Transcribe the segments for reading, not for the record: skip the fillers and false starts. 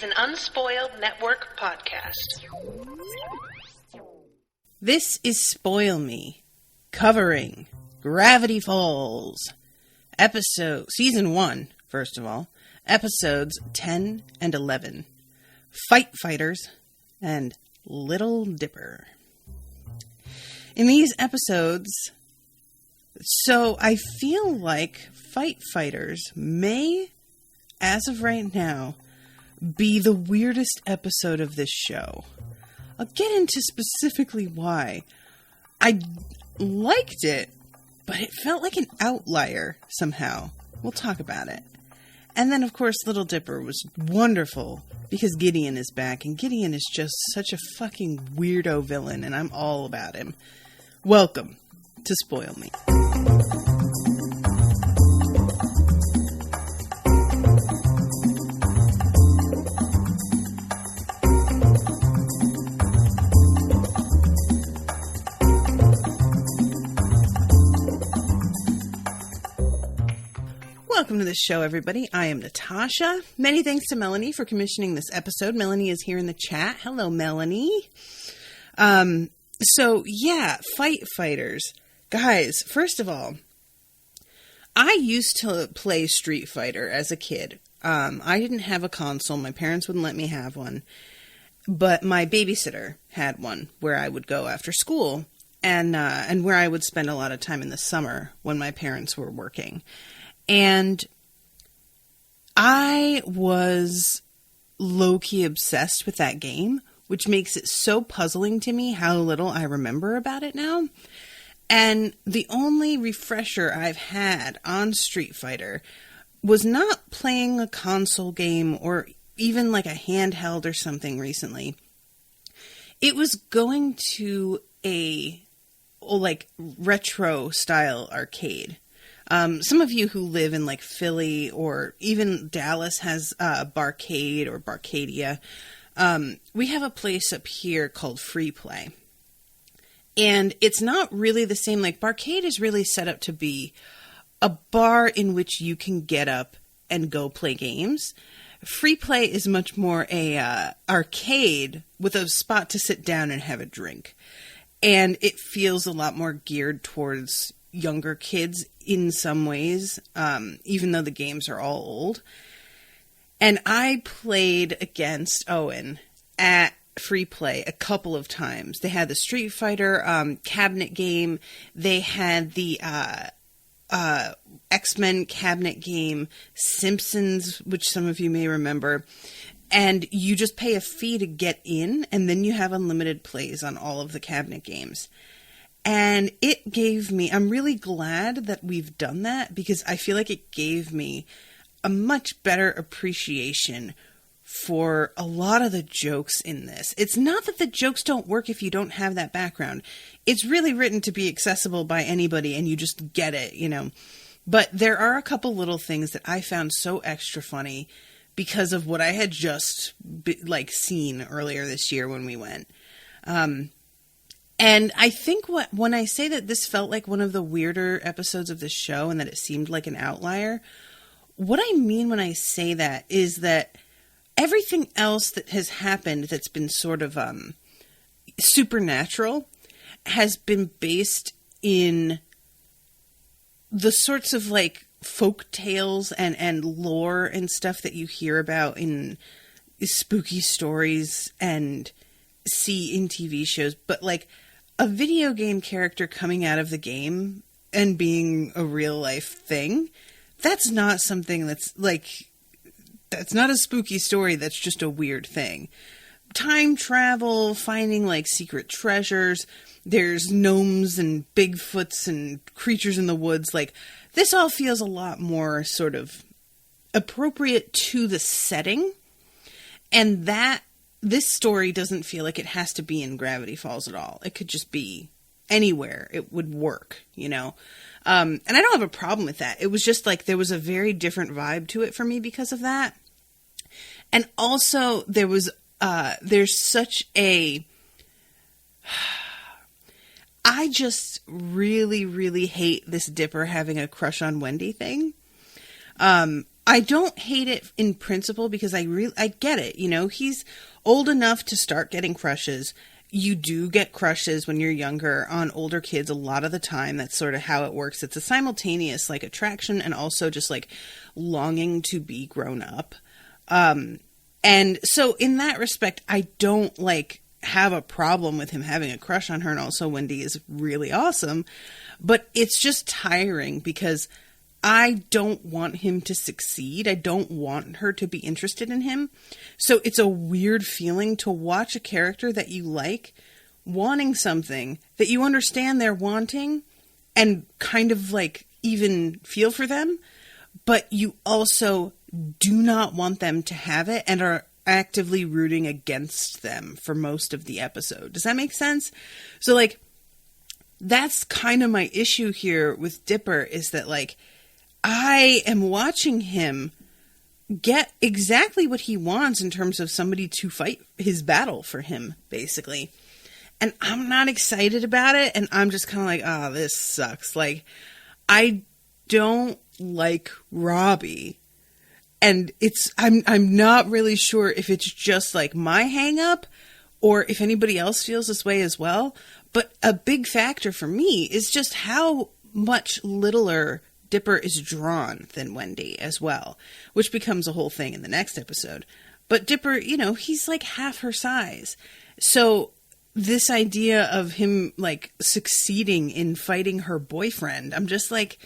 an Unspoiled Network podcast. This is Spoil Me, covering Gravity Falls, Season 1, first of all, episodes 10 and 11, Fight Fighters, and Little Dipper. In these episodes, so I feel like Fight Fighters may, as of right now, be the weirdest episode of this show. I'll get into specifically why. I liked it, but it felt like an outlier somehow. We'll talk about it. And then, of course, Little Dipper was wonderful because Gideon is back, and Gideon is just such a fucking weirdo villain, and I'm all about him. Welcome to Spoil Me. Welcome to the show, everybody. I am Natasha. Many thanks to Melanie for commissioning this episode. Melanie is here in the chat. Hello, Melanie. Fight Fighters. Guys, first of all, I used to play Street Fighter as a kid. I didn't have a console. My parents wouldn't let me have one. But my babysitter had one where I would go after school and where I would spend a lot of time in the summer when my parents were working. And I was low-key obsessed with that game, which makes it so puzzling to me how little I remember about it now. And the only refresher I've had on Street Fighter was not playing a console game or even like a handheld or something recently. It was going to a retro style arcade. Some of you who live in like Philly or even Dallas has Barcade or Barcadia. We have a place up here called Free Play. And it's not really the same. Like Barcade is really set up to be a bar in which you can get up and go play games. Free Play is much more a arcade with a spot to sit down and have a drink. And it feels a lot more geared towards younger kids in some ways, even though the games are all old. And I played against Owen at Free Play a couple of times. They had the Street Fighter cabinet game. They had the X-Men cabinet game, Simpsons, which some of you may remember. And you just pay a fee to get in, and then you have unlimited plays on all of the cabinet games. And it gave me, I'm really glad that we've done that because I feel like it gave me a much better appreciation for a lot of the jokes in this. It's not that the jokes don't work if you don't have that background. It's really written to be accessible by anybody and you just get it, you know. But there are a couple little things that I found so extra funny because of what I had just seen earlier this year when we went. And I think when I say that this felt like one of the weirder episodes of the show and that it seemed like an outlier, what I mean when I say that is that everything else that has happened that's been sort of supernatural has been based in the sorts of like folk tales and lore and stuff that you hear about in spooky stories and see in TV shows, but like a video game character coming out of the game and being a real life thing, that's not something that's not a spooky story. That's just a weird thing. Time travel, finding like secret treasures. There's gnomes and Bigfoots and creatures in the woods. Like this all feels a lot more sort of appropriate to the setting. And this story doesn't feel like it has to be in Gravity Falls at all. It could just be anywhere. It would work, you know? And I don't have a problem with that. It was just like there was a very different vibe to it for me because of that. And also there's such a... I just really, really hate this Dipper having a crush on Wendy thing. I don't hate it in principle because I get it. You know, he's old enough to start getting crushes. You do get crushes when you're younger on older kids a lot of the time. That's sort of how it works. It's a simultaneous like attraction and also just like longing to be grown up. And so in that respect, I don't like have a problem with him having a crush on her. And also Wendy is really awesome, but it's just tiring because I don't want him to succeed. I don't want her to be interested in him. So it's a weird feeling to watch a character that you like wanting something that you understand they're wanting and kind of like even feel for them, but you also do not want them to have it and are actively rooting against them for most of the episode. Does that make sense? So like, that's kind of my issue here with Dipper is that like, I am watching him get exactly what he wants in terms of somebody to fight his battle for him, basically. And I'm not excited about it. And I'm just kind of like, oh, this sucks. Like, I don't like Robbie. And I'm not really sure if it's just like my hang up or if anybody else feels this way as well. But a big factor for me is just how much littler Dipper is drawn than Wendy as well, which becomes a whole thing in the next episode. But Dipper, you know, he's like half her size. So this idea of him like succeeding in fighting her boyfriend, I'm just like,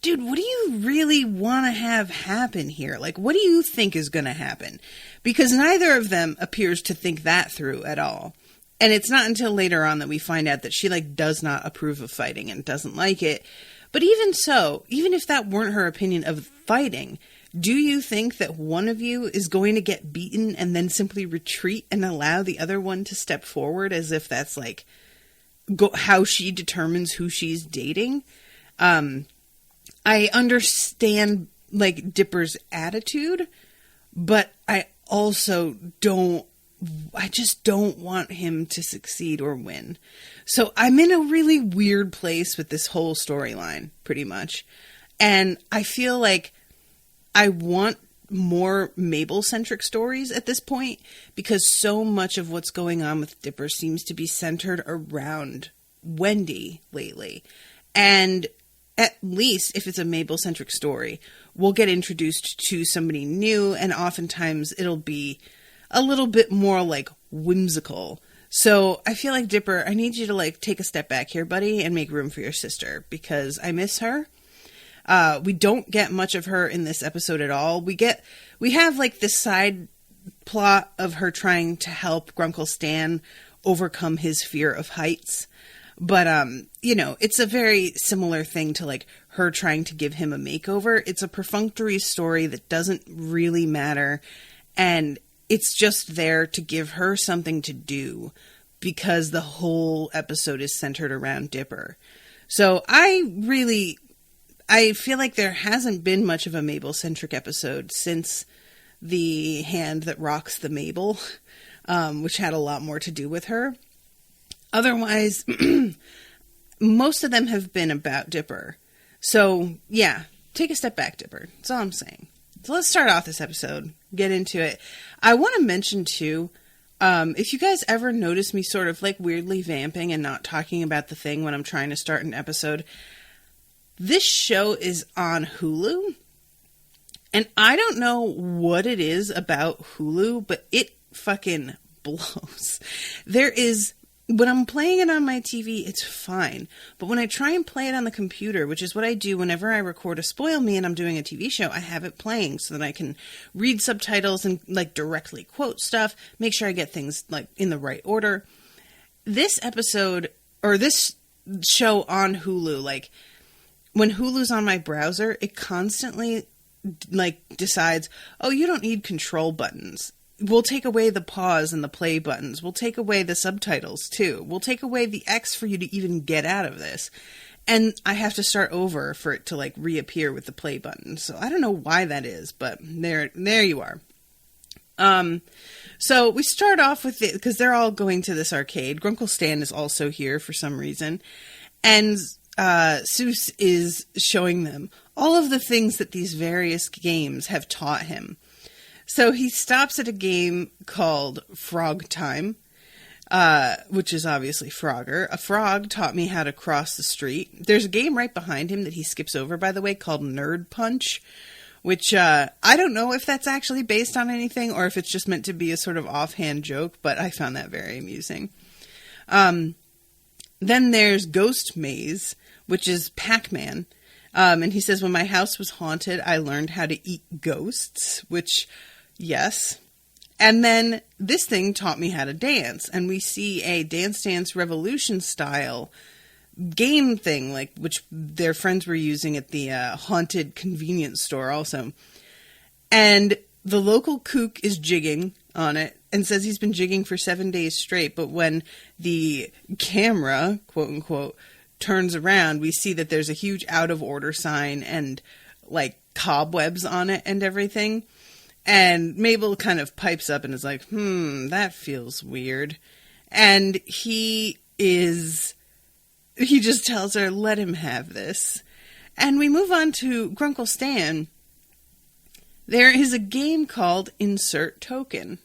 dude, what do you really want to have happen here? Like, what do you think is going to happen? Because neither of them appears to think that through at all. And it's not until later on that we find out that she like does not approve of fighting and doesn't like it. But even so, even if that weren't her opinion of fighting, do you think that one of you is going to get beaten and then simply retreat and allow the other one to step forward as if that's like how she determines who she's dating? I understand like Dipper's attitude, but I also I just don't want him to succeed or win. So I'm in a really weird place with this whole storyline, pretty much. And I feel like I want more Mabel-centric stories at this point because so much of what's going on with Dipper seems to be centered around Wendy lately. And at least if it's a Mabel-centric story, we'll get introduced to somebody new, and oftentimes it'll be a little bit more like whimsical. So I feel like Dipper, I need you to like take a step back here, buddy, and make room for your sister because I miss her. We don't get much of her in this episode at all. We have like this side plot of her trying to help Grunkle Stan overcome his fear of heights. But, you know, it's a very similar thing to like her trying to give him a makeover. It's a perfunctory story that doesn't really matter. And it's just there to give her something to do because the whole episode is centered around Dipper. So I feel like there hasn't been much of a Mabel-centric episode since The Hand That Rocks the Mabel, which had a lot more to do with her. Otherwise, most of them have been about Dipper. So, yeah, take a step back, Dipper. That's all I'm saying. So let's start off this episode, get into it. I want to mention, too, if you guys ever notice me sort of like weirdly vamping and not talking about the thing when I'm trying to start an episode, this show is on Hulu. And I don't know what it is about Hulu, but it fucking blows. When I'm playing it on my TV, it's fine. But when I try and play it on the computer, which is what I do whenever I record a Spoil Me and I'm doing a TV show, I have it playing so that I can read subtitles and like directly quote stuff, make sure I get things like in the right order. This episode, or this show on Hulu, like when Hulu's on my browser, it constantly like decides, oh, you don't need control buttons. We'll take away the pause and the play buttons. We'll take away the subtitles, too. We'll take away the X for you to even get out of this. And I have to start over for it to, like, reappear with the play button. So I don't know why that is, but there you are. So we start off with it, because they're all going to this arcade. Grunkle Stan is also here for some reason. And Seuss is showing them all of the things that these various games have taught him. So he stops at a game called Frog Time, which is obviously Frogger. A frog taught me how to cross the street. There's a game right behind him that he skips over, by the way, called Nerd Punch, which I don't know if that's actually based on anything or if it's just meant to be a sort of offhand joke, but I found that very amusing. Then there's Ghost Maze, which is Pac-Man. And he says, when my house was haunted, I learned how to eat ghosts, which, yes. And then this thing taught me how to dance. And we see a Dance Dance Revolution style game thing, like which their friends were using at the haunted convenience store also. And the local kook is jigging on it and says he's been jigging for 7 days straight. But when the camera, quote unquote, turns around, we see that there's a huge out of order sign and like cobwebs on it and everything. And Mabel kind of pipes up and is like, that feels weird. And he just tells her, let him have this. And we move on to Grunkle Stan. There is a game called Insert Token.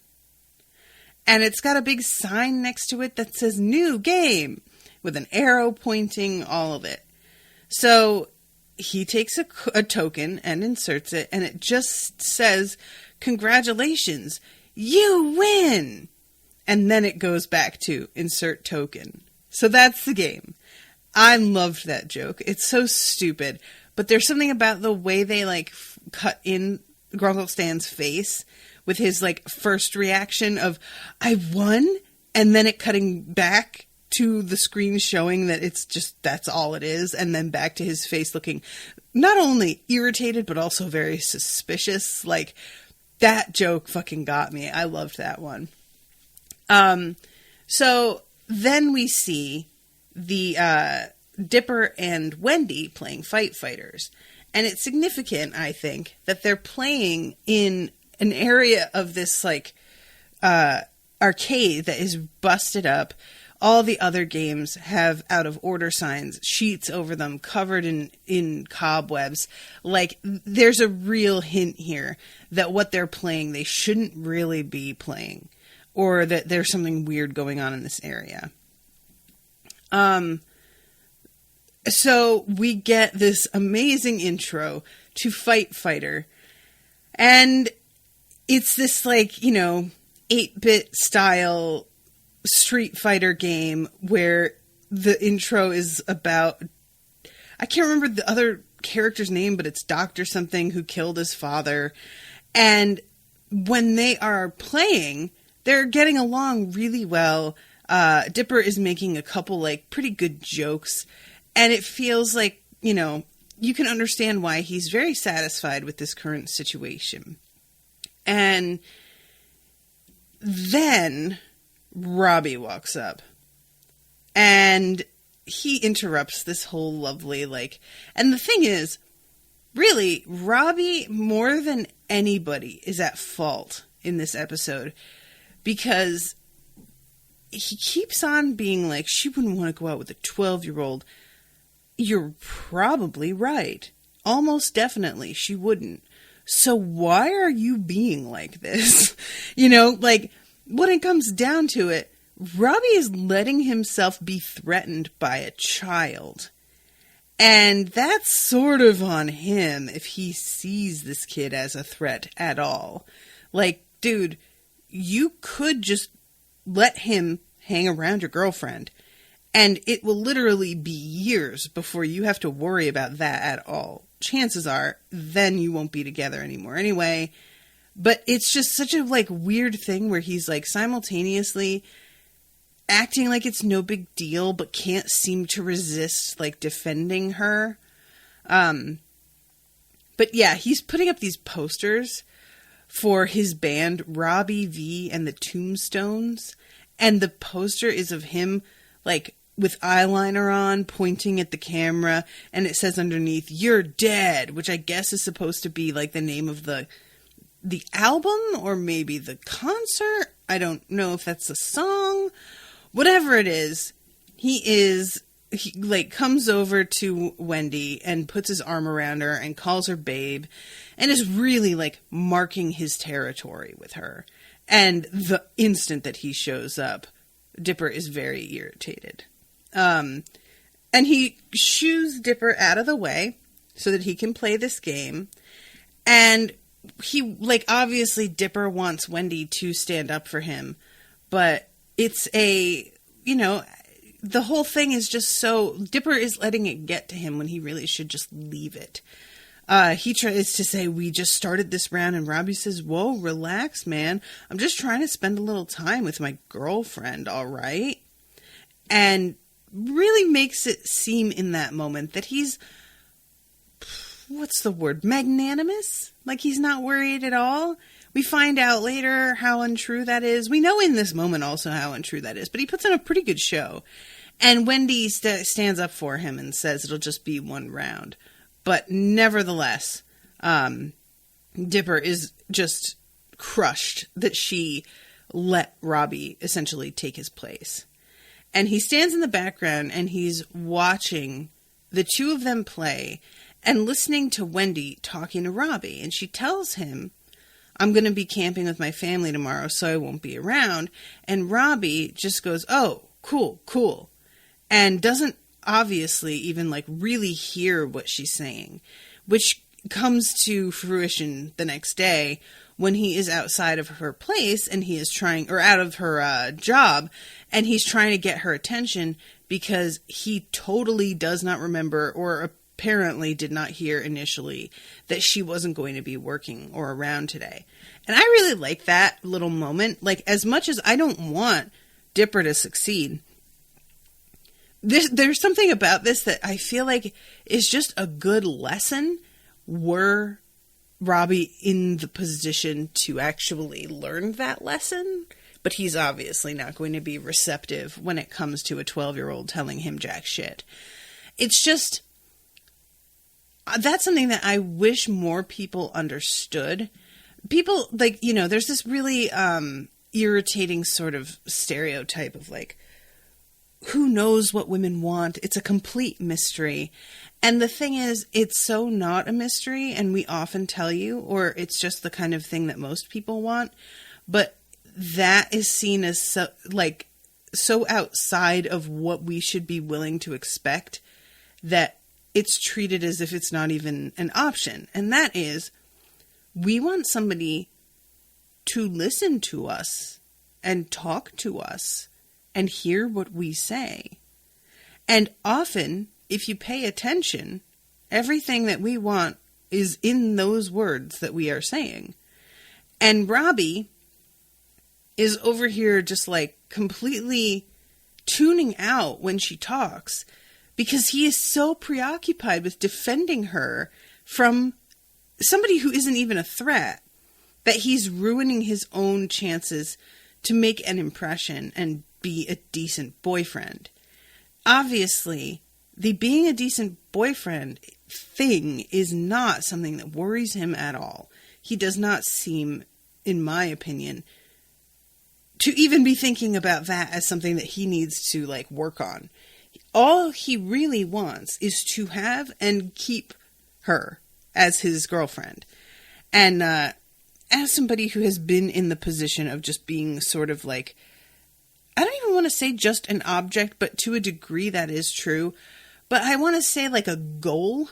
And it's got a big sign next to it that says new game with an arrow pointing, all of it. So he takes a token and inserts it, and it just says, congratulations, you win! And then it goes back to insert token. So that's the game. I loved that joke. It's so stupid. But there's something about the way they like cut in Grunkle Stan's face with his like first reaction of, I won? And then it cutting back to the screen showing that it's just, that's all it is. And then back to his face looking not only irritated, but also very suspicious. Like, that joke fucking got me. I loved that one. So then we see the Dipper and Wendy playing Fight Fighters. And it's significant, I think, that they're playing in an area of this like arcade that is busted up. All the other games have out of order signs, sheets over them, covered in cobwebs. Like, there's a real hint here that what they're playing, they shouldn't really be playing. Or that there's something weird going on in this area. So we get this amazing intro to Fight Fighter. And it's this, like, 8-bit style Street Fighter game where the intro is about, I can't remember the other character's name, but it's Dr. something who killed his father. And when they are playing, they're getting along really well. Dipper is making a couple like pretty good jokes, and it feels like, you can understand why he's very satisfied with this current situation. And then Robbie walks up, and he interrupts this whole lovely, and the thing is, really, Robbie, more than anybody, is at fault in this episode, because he keeps on being like, she wouldn't want to go out with a 12-year-old. You're probably right. Almost definitely she wouldn't. So why are you being like this? When it comes down to it, Robbie is letting himself be threatened by a child. And that's sort of on him if he sees this kid as a threat at all. Like, dude, you could just let him hang around your girlfriend, and it will literally be years before you have to worry about that at all. Chances are, then you won't be together anymore anyway. But it's just such a weird thing where he's simultaneously acting like it's no big deal, but can't seem to resist defending her. But yeah, he's putting up these posters for his band Robbie V and the Tombstones, and the poster is of him with eyeliner on, pointing at the camera, and it says underneath, "You're dead," which I guess is supposed to be the name of the album, or maybe the concert. I don't know if that's a song. Whatever it is, he is he like comes over to Wendy and puts his arm around her and calls her babe and is really like marking his territory with her. And the instant that he shows up, Dipper is very irritated. And he shoos Dipper out of the way so that he can play this game. And he, like, obviously Dipper wants Wendy to stand up for him, but it's a, you know, the whole thing is just so, Dipper is letting it get to him when he really should just leave it. He tries to say, we just started this round, and Robbie says, whoa, relax, man. I'm just trying to spend a little time with my girlfriend, all right? And really makes it seem in that moment that he's, what's the word, magnanimous? Like he's not worried at all. We find out later how untrue that is. We know in this moment also how untrue that is, but he puts on a pretty good show. And Wendy stands up for him and says it'll just be one round. But nevertheless, Dipper is just crushed that she let Robbie essentially take his place. And he stands in the background and he's watching the two of them play and listening to Wendy talking to Robbie. And she tells him, I'm going to be camping with my family tomorrow, so I won't be around. And Robbie just goes, oh, cool. And doesn't obviously even like really hear what she's saying, which comes to fruition the next day when he is outside of her place and he is trying, or out of her job, and he's trying to get her attention because he totally does not remember, or apparently did not hear initially, that she wasn't going to be working or around today. And I really like that little moment. Like, as much as I don't want Dipper to succeed, there's something about this that I feel like is just a good lesson were Robbie in the position to actually learn that lesson. But he's obviously not going to be receptive when it comes to a 12-year-old telling him jack shit. It's just, that's something that I wish more people understood. People, like, you know, there's this really irritating sort of stereotype of, like, who knows what women want? It's a complete mystery. And the thing is, it's so not a mystery, and we often tell you, or it's just the kind of thing that most people want. But that is seen as so outside of what we should be willing to expect that it's treated as if it's not even an option. And that is, we want somebody to listen to us and talk to us and hear what we say. And often, if you pay attention, everything that we want is in those words that we are saying. And Robbie is over here just like completely tuning out when she talks because he is so preoccupied with defending her from somebody who isn't even a threat that he's ruining his own chances to make an impression and be a decent boyfriend. Obviously, the being a decent boyfriend thing is not something that worries him at all. He does not seem, in my opinion, to even be thinking about that as something that he needs to, like, work on. All he really wants is to have and keep her as his girlfriend. And as somebody who has been in the position of just being sort of like, I don't even want to say just an object, but to a degree that is true. But I want to say like a goal.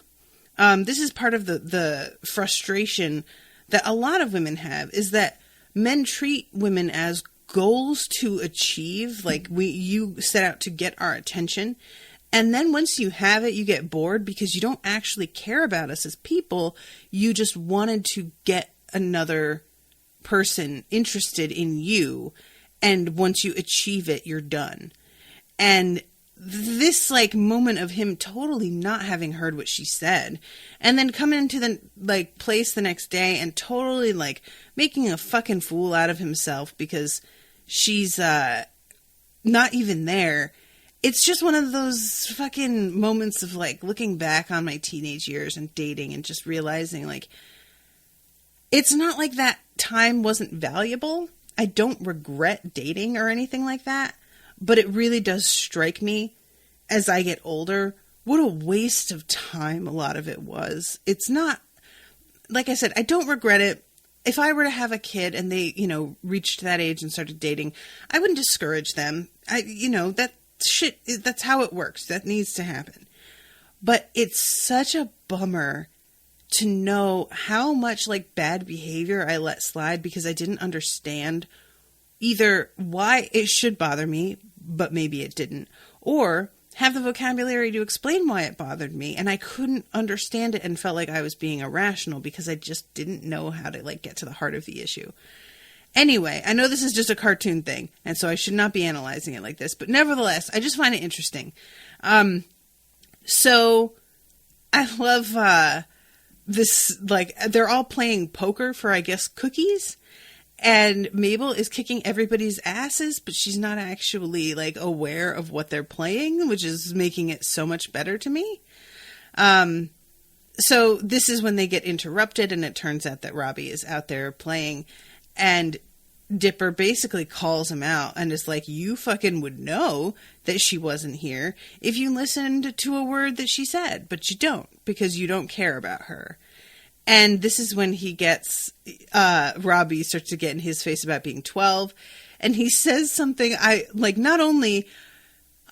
This is part of the frustration that a lot of women have, is that men treat women as goals to achieve. Like you set out to get our attention. And then once you have it, you get bored because you don't actually care about us as people. You just wanted to get another person interested in you. And once you achieve it, you're done. And this like moment of him totally not having heard what she said, and then coming into the like place the next day and totally like making a fucking fool out of himself because she's not even there. It's just one of those fucking moments of like looking back on my teenage years and dating and just realizing like it's not like that time wasn't valuable. I don't regret dating or anything like that, but it really does strike me as I get older, what a waste of time a lot of it was. It's not, like I said, I don't regret it. If I were to have a kid and they, reached that age and started dating, I wouldn't discourage them. That's how it works. That needs to happen. But it's such a bummer to know how much like bad behavior I let slide because I didn't understand either why it should bother me, but maybe it didn't, or have the vocabulary to explain why it bothered me, and I couldn't understand it and felt like I was being irrational because I just didn't know how to like get to the heart of the issue. Anyway, I know this is just a cartoon thing, and so I should not be analyzing it like this, but nevertheless, I just find it interesting. So I love this, like, they're all playing poker for, I guess, cookies. And Mabel is kicking everybody's asses, but she's not actually, like, aware of what they're playing, which is making it so much better to me. So this is when they get interrupted, and it turns out that Robbie is out there playing, and Dipper basically calls him out and is like, you fucking would know that she wasn't here if you listened to a word that she said, but you don't, because you don't care about her. And this is when he gets, Robbie starts to get in his face about being 12. And he says something, not only,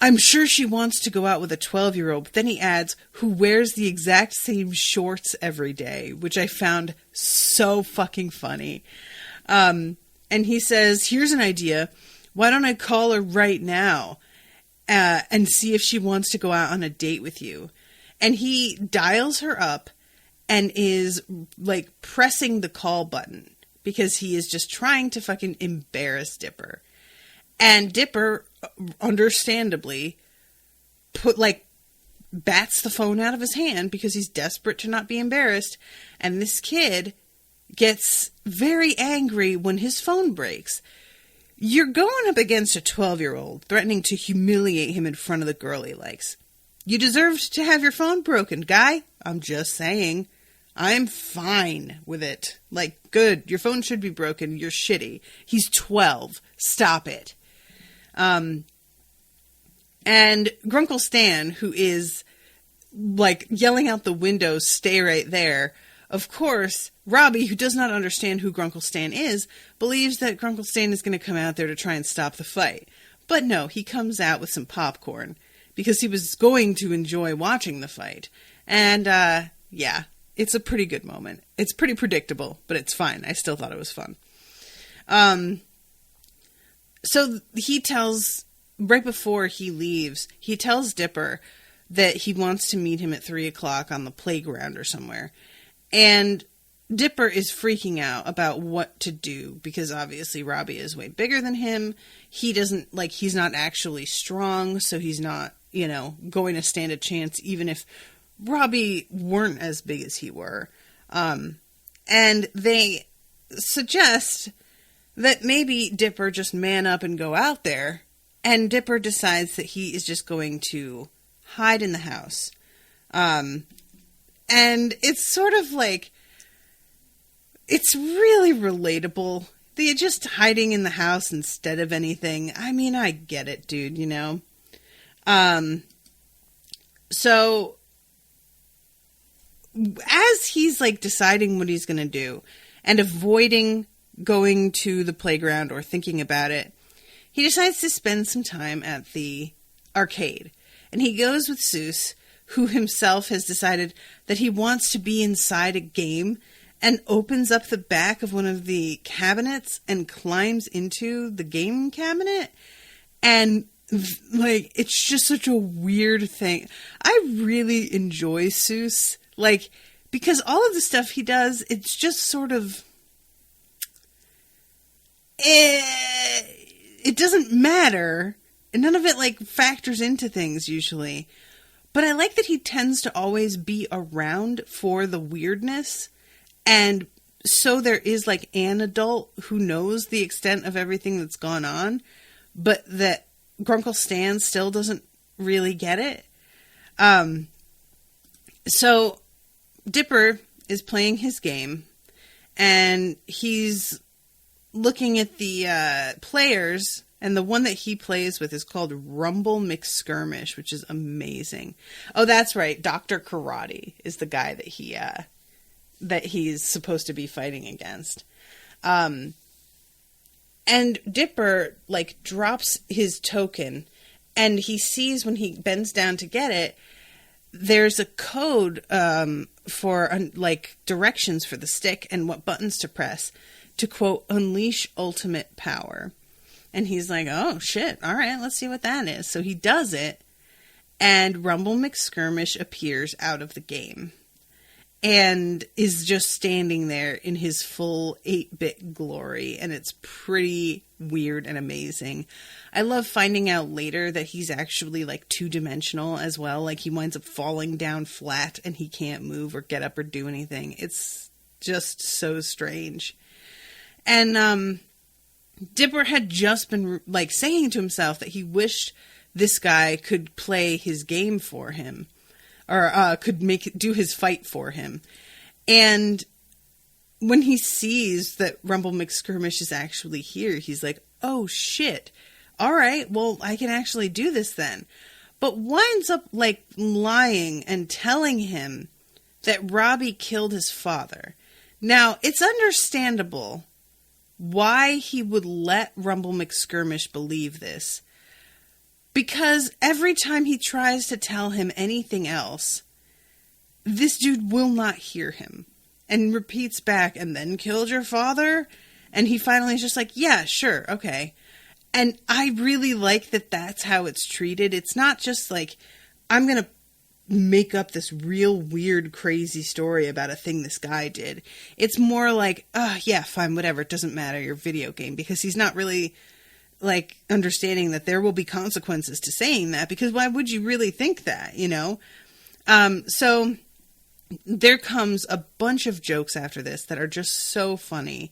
I'm sure she wants to go out with a 12-year-old, but then he adds, who wears the exact same shorts every day, which I found so fucking funny. And he says, here's an idea. Why don't I call her right now, and see if she wants to go out on a date with you? And he dials her up and is, like, pressing the call button because he is just trying to fucking embarrass Dipper. And Dipper, understandably, bats the phone out of his hand because he's desperate to not be embarrassed. And this kid gets very angry when his phone breaks. You're going up against a 12-year-old, threatening to humiliate him in front of the girl he likes. You deserved to have your phone broken, guy. I'm just saying. I'm fine with it. Like, good. Your phone should be broken. You're shitty. He's 12. Stop it. And Grunkle Stan, who is, like, yelling out the window, stay right there. Of course, Robbie, who does not understand who Grunkle Stan is, believes that Grunkle Stan is going to come out there to try and stop the fight. But no, he comes out with some popcorn because he was going to enjoy watching the fight. And, yeah, it's a pretty good moment. It's pretty predictable, but it's fine. I still thought it was fun. So he tells, right before he leaves, he tells Dipper that he wants to meet him at 3 o'clock on the playground or somewhere. And Dipper is freaking out about what to do because obviously Robbie is way bigger than him. He doesn't, he's not actually strong, so he's not, going to stand a chance even if Robbie weren't as big as he were. And they suggest that maybe Dipper just man up and go out there. And Dipper decides that he is just going to hide in the house. And it's sort of like, it's really relatable. They're just hiding in the house instead of anything. I mean, I get it, dude, So, as he's, deciding what he's going to do and avoiding going to the playground or thinking about it, he decides to spend some time at the arcade. And he goes with Seuss, who himself has decided that he wants to be inside a game, and opens up the back of one of the cabinets and climbs into the game cabinet. And, it's just such a weird thing. I really enjoy Seuss, because all of the stuff he does, it's just sort of, it doesn't matter. And none of it, factors into things usually. But I like that he tends to always be around for the weirdness. And so there is, an adult who knows the extent of everything that's gone on. But that Grunkle Stan still doesn't really get it. So Dipper is playing his game. And he's looking at the players And the one that he plays with is called Rumble McSkirmish, which is amazing. Oh, that's right. Dr. Karate is the guy that he's supposed to be fighting against. And Dipper, like, drops his token, and he sees when he bends down to get it, there's a code for, like, directions for the stick and what buttons to press to, quote, unleash ultimate power. And he's like, oh, shit, all right, let's see what that is. So he does it, and Rumble McSkirmish appears out of the game and is just standing there in his full 8-bit glory, and it's pretty weird and amazing. I love finding out later that he's actually, like, two-dimensional as well. Like, he winds up falling down flat, and he can't move or get up or do anything. It's just so strange. And Dipper had just been, like, saying to himself that he wished this guy could play his game for him, or could do his fight for him. And when he sees that Rumble McSkirmish is actually here, he's like, oh shit, all right, well, I can actually do this then. But winds up, like, lying and telling him that Robbie killed his father. Now, it's understandable why he would let Rumble McSkirmish believe this. Because every time he tries to tell him anything else, this dude will not hear him. And repeats back, and then killed your father? And he finally is just like, yeah, sure, okay. And I really like that that's how it's treated. It's not just like, I'm going to make up this real weird, crazy story about a thing this guy did. It's more like, oh, yeah, fine, whatever, it doesn't matter, your video game. Because he's not really, like, understanding that there will be consequences to saying that, because why would you really think that, you know? So there comes a bunch of jokes after this that are just so funny.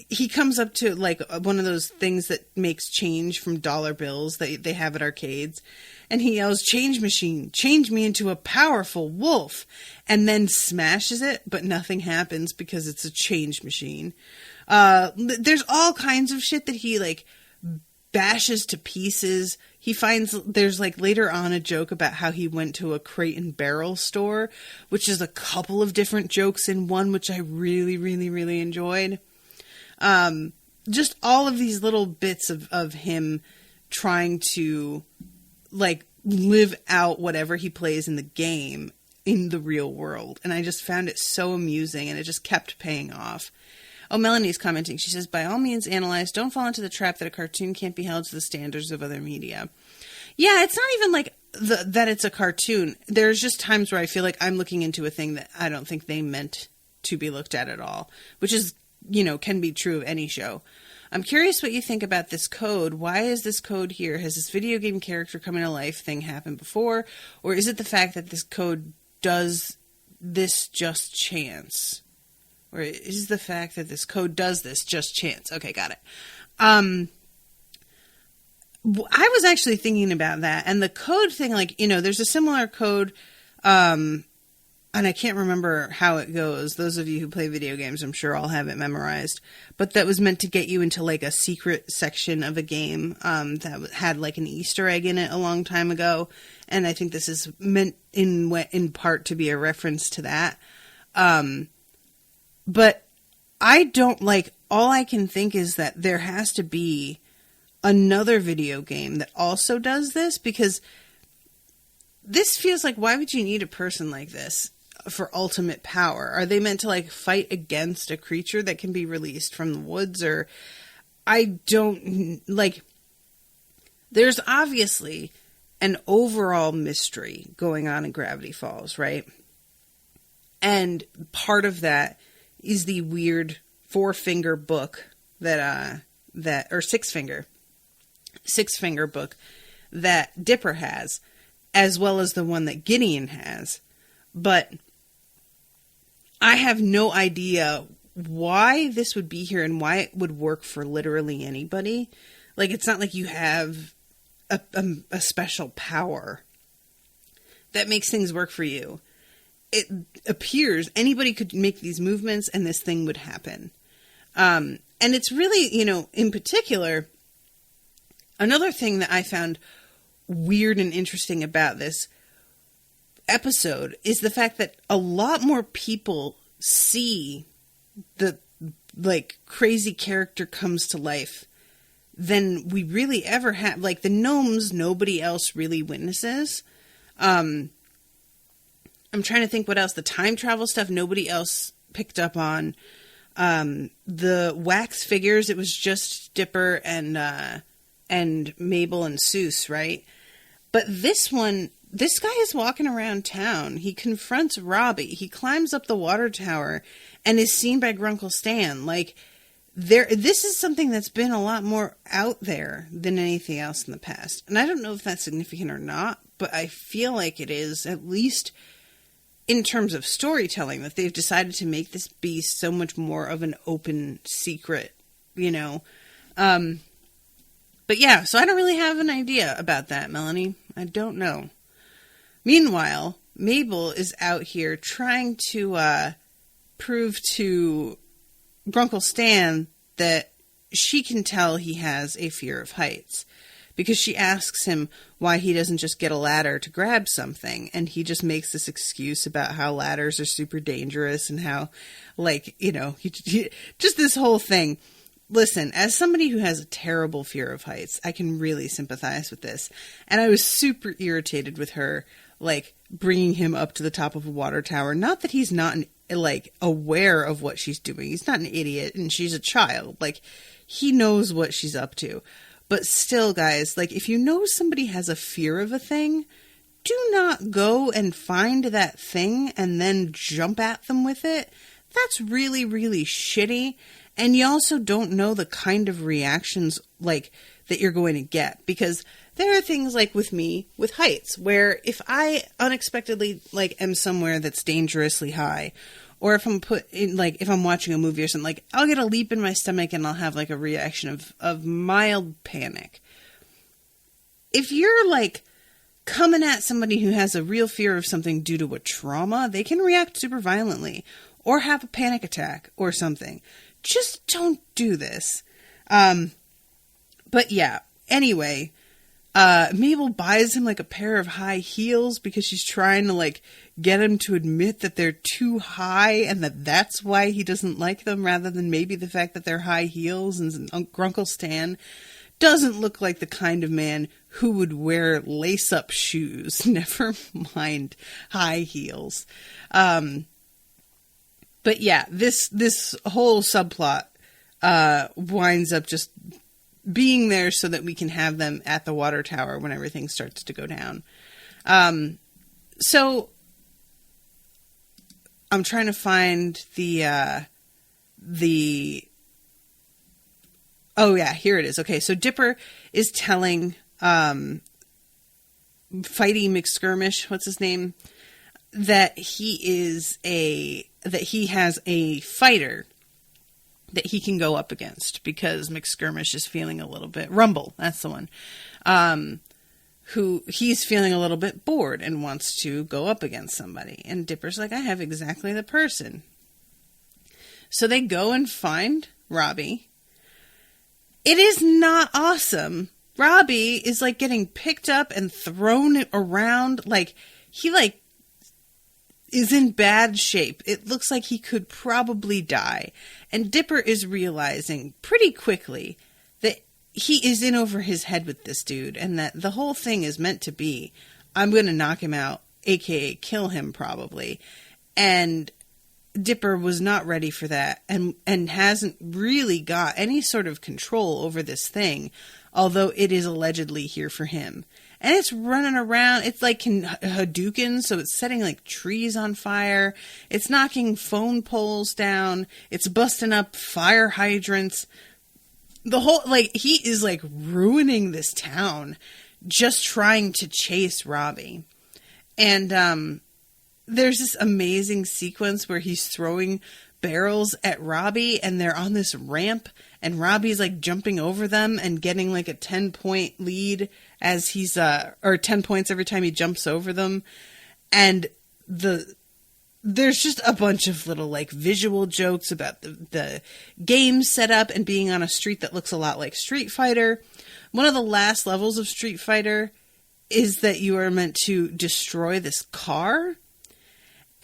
He comes up to, like, one of those things that makes change from dollar bills that they have at arcades, and he yells, change machine, change me into a powerful wolf, and then smashes it, but nothing happens because it's a change machine. There's all kinds of shit that he, like, bashes to pieces. He finds, there's, like, later on a joke about how he went to a Crate and Barrel store, which is a couple of different jokes in one, which I really, really, really enjoyed. Just all of these little bits of him trying to, like, live out whatever he plays in the game in the real world. And I just found it so amusing, and it just kept paying off. Oh, Melanie's commenting. She says, by all means, analyze. Don't fall into the trap that a cartoon can't be held to the standards of other media. Yeah, it's not even like that it's a cartoon. There's just times where I feel like I'm looking into a thing that I don't think they meant to be looked at all, which is, you know, can be true of any show. I'm curious what you think about this code. Why is this code here? Has this video game character coming to life thing happened before? Or is it the fact that this code does this just chance? Or is the fact that this code does this just chance? Okay, got it. I was actually thinking about that. And the code thing, like, you know, there's a similar code, and I can't remember how it goes. Those of you who play video games, I'm sure all have it memorized. But that was meant to get you into, like, a secret section of a game that had, like, an Easter egg in it a long time ago. And I think this is meant in part to be a reference to that. But I don't, like, all I can think is that there has to be another video game that also does this, because this feels like, why would you need a person like this for ultimate power? Are they meant to, like, fight against a creature that can be released from the woods? Or I don't, like, there's obviously an overall mystery going on in Gravity Falls, right? And part of that is the weird 4-finger book or six-finger book that Dipper has, as well as the one that Gideon has. But I have no idea why this would be here and why it would work for literally anybody. Like, it's not like you have a special power that makes things work for you. It appears anybody could make these movements and this thing would happen. And it's really, in particular, another thing that I found weird and interesting about this episode is the fact that a lot more people see the crazy character comes to life than we really ever have. Like the gnomes, nobody else really witnesses. I'm trying to think what else. The time travel stuff, nobody else picked up on. The wax figures, it was just Dipper and Mabel and Seuss, right? But this guy is walking around town. He confronts Robbie. He climbs up the water tower and is seen by Grunkle Stan. Like, this is something that's been a lot more out there than anything else in the past. And I don't know if that's significant or not, but I feel like it is, at least in terms of storytelling, that they've decided to make this beast so much more of an open secret, But yeah, so I don't really have an idea about that, Melanie. I don't know. Meanwhile, Mabel is out here trying to prove to Grunkle Stan that she can tell he has a fear of heights, because she asks him why he doesn't just get a ladder to grab something, and he just makes this excuse about how ladders are super dangerous and how, just this whole thing. Listen, as somebody who has a terrible fear of heights, I can really sympathize with this. And I was super irritated with her, bringing him up to the top of a water tower. Not that he's not, aware of what she's doing. He's not an idiot, and she's a child. He knows what she's up to. But still, guys, if you know somebody has a fear of a thing, do not go and find that thing and then jump at them with it. That's really, really shitty. And you also don't know the kind of reactions, that you're going to get. Because there are things with me, with heights, where if I unexpectedly, am somewhere that's dangerously high, or if I'm if I'm watching a movie or something, I'll get a leap in my stomach and I'll have, a reaction of mild panic. If you're, coming at somebody who has a real fear of something due to a trauma, they can react super violently, or have a panic attack, or something. Just don't do this. But yeah, anyway, Mabel buys him a pair of high heels because she's trying to get him to admit that they're too high and that's why he doesn't like them, rather than maybe the fact that they're high heels. And Grunkle Stan doesn't look like the kind of man who would wear lace-up shoes, never mind high heels. But yeah, this whole subplot winds up just being there so that we can have them at the water tower when everything starts to go down. So I'm trying to find the oh yeah, here it is. Okay, so Dipper is telling Fighty McSkirmish, what's his name, that he has a fighter that he can go up against, because McSkirmish is feeling a little bit... Rumble, that's the one. Who he's feeling a little bit bored and wants to go up against somebody. And Dipper's like, I have exactly the person. So they go and find Robbie. It is not awesome. Robbie is getting picked up and thrown around. He is in bad shape. It looks like he could probably die. And Dipper is realizing pretty quickly that he is in over his head with this dude, and that the whole thing is meant to be, I'm going to knock him out, aka kill him probably. And Dipper was not ready for that, and hasn't really got any sort of control over this thing, although it is allegedly here for him. And it's running around. It's Hadouken, so it's setting trees on fire. It's knocking phone poles down. It's busting up fire hydrants. The whole, he is ruining this town just trying to chase Robbie. And there's this amazing sequence where he's throwing barrels at Robbie, and they're on this ramp, and Robbie's jumping over them and getting a 10-point lead as he's or 10 points every time he jumps over them. And the there's just a bunch of little like visual jokes about the game setup and being on a street that looks a lot like Street Fighter. One of the last levels of Street Fighter is that you are meant to destroy this car.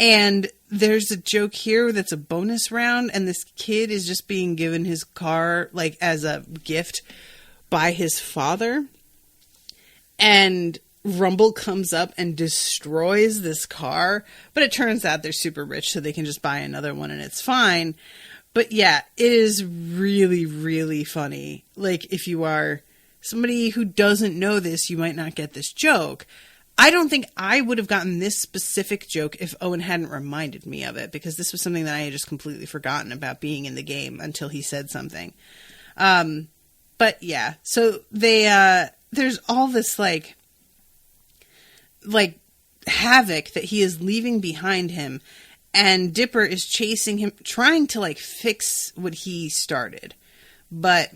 And there's a joke here that's a bonus round, and this kid is just being given his car like as a gift by his father. And Rumble comes up and destroys this car, but it turns out they're super rich, so they can just buy another one and it's fine. But yeah, it is really, really funny. Like, if you are somebody who doesn't know this, you might not get this joke. I don't think I would have gotten this specific joke if Owen hadn't reminded me of it, because this was something that I had just completely forgotten about being in the game until he said something. But yeah, so they, there's all this like havoc that he is leaving behind him, and Dipper is chasing him, trying to like fix what he started. But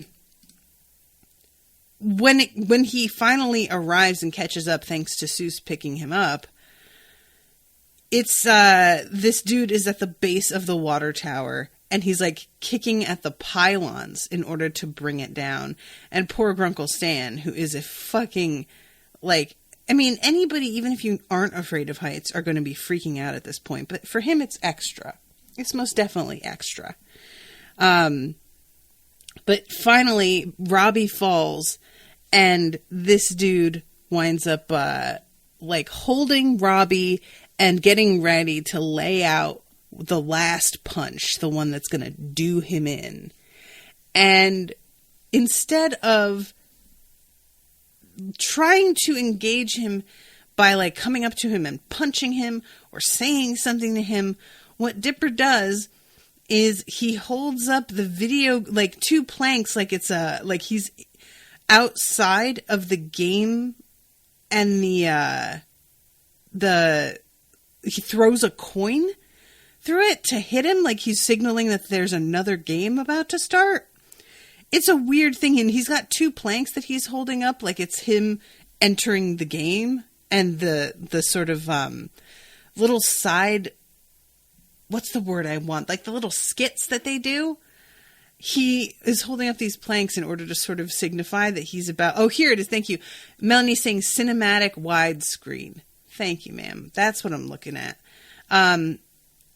when he finally arrives and catches up, thanks to Seuss picking him up, it's this dude is at the base of the water tower, and he's like kicking at the pylons in order to bring it down. And poor Grunkle Stan, who is a fucking like, I mean, anybody, even if you aren't afraid of heights, are going to be freaking out at this point. But for him, it's extra. It's most definitely extra. But finally, Robbie falls, and this dude winds up like holding Robbie and getting ready to lay out the last punch, the one that's going to do him in. And instead of trying to engage him by like coming up to him and punching him or saying something to him, what Dipper does is he holds up the video, like two planks, like it's like he's outside of the game, and he throws a coin through it to hit him, like he's signaling that there's another game about to start. It's a weird thing, and he's got two planks that he's holding up, like it's him entering the game, and the sort of little side, what's the word I want? Like the little skits that they do. He is holding up these planks in order to sort of signify that he's about... Oh, here it is. Thank you. Melanie's saying cinematic widescreen. Thank you, ma'am. That's what I'm looking at.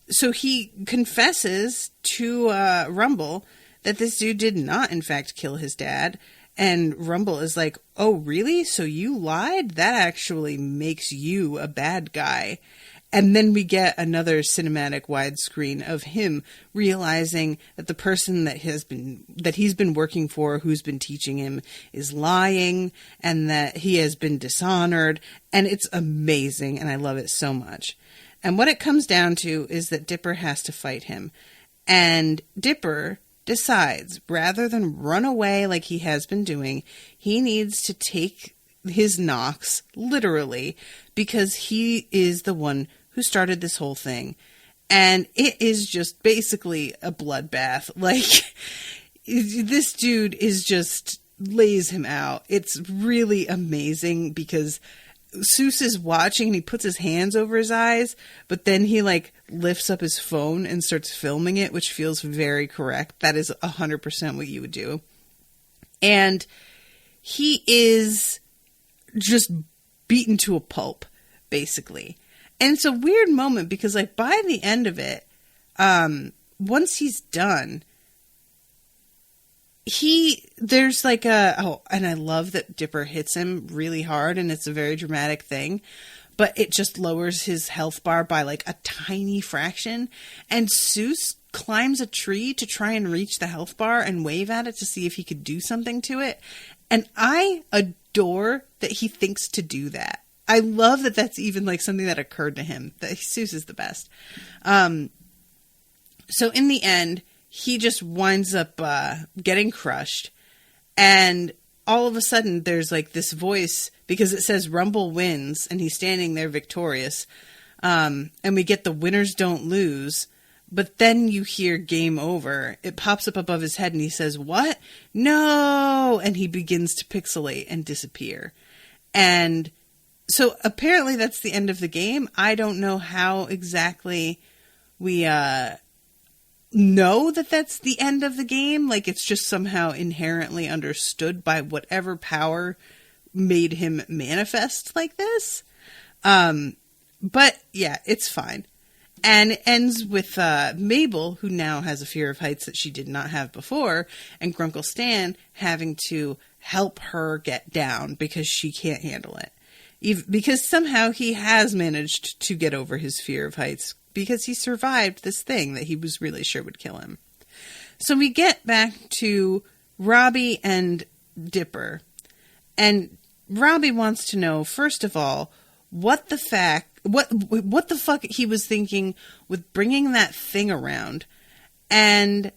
So he confesses to Rumble that this dude did not, in fact, kill his dad. And Rumble is like, oh, really? So you lied? That actually makes you a bad guy. And then we get another cinematic widescreen of him realizing that the person that he's been working for, who's been teaching him, is lying, and that he has been dishonored. And it's amazing, and I love it so much. And what it comes down to is that Dipper has to fight him. And Dipper decides, rather than run away like he has been doing, he needs to take his knocks literally, because he is the one who started this whole thing. And it is just basically a bloodbath. Like, this dude is just lays him out. It's really amazing, because Seuss is watching and he puts his hands over his eyes, but then he like lifts up his phone and starts filming it, which feels very correct. That is 100% what you would do. And he is just beaten to a pulp, basically. And it's a weird moment, because like by the end of it, once he's done, there's like and I love that Dipper hits him really hard, and it's a very dramatic thing, but it just lowers his health bar by like a tiny fraction. And Seuss climbs a tree to try and reach the health bar and wave at it to see if he could do something to it. And I adore that he thinks to do that. I love that that's even like something that occurred to him. That Seuss is the best. So in the end, he just winds up getting crushed. And all of a sudden, there's like this voice, because it says Rumble wins, and he's standing there victorious. And we get the winners don't lose. But then you hear game over. It pops up above his head, and he says, what? No! And he begins to pixelate and disappear. And so apparently that's the end of the game. I don't know how exactly we know that that's the end of the game. Like, it's just somehow inherently understood by whatever power made him manifest like this. But yeah, it's fine. And it ends with Mabel, who now has a fear of heights that she did not have before, and Grunkle Stan having to help her get down because she can't handle it. Because somehow he has managed to get over his fear of heights because he survived this thing that he was really sure would kill him. So we get back to Robbie and Dipper. And Robbie wants to know, first of all, what the fuck he was thinking with bringing that thing around. And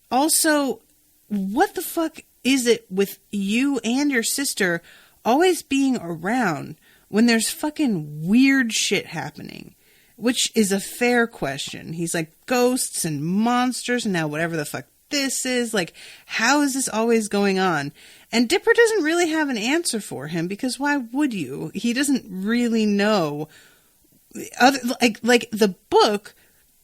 also, what the fuck is it with you and your sister always being around when there's fucking weird shit happening? Which is a fair question. He's like, ghosts and monsters and now whatever the fuck this is. Like, how is this always going on? And Dipper doesn't really have an answer for him because why would you? He doesn't really know. Like the book,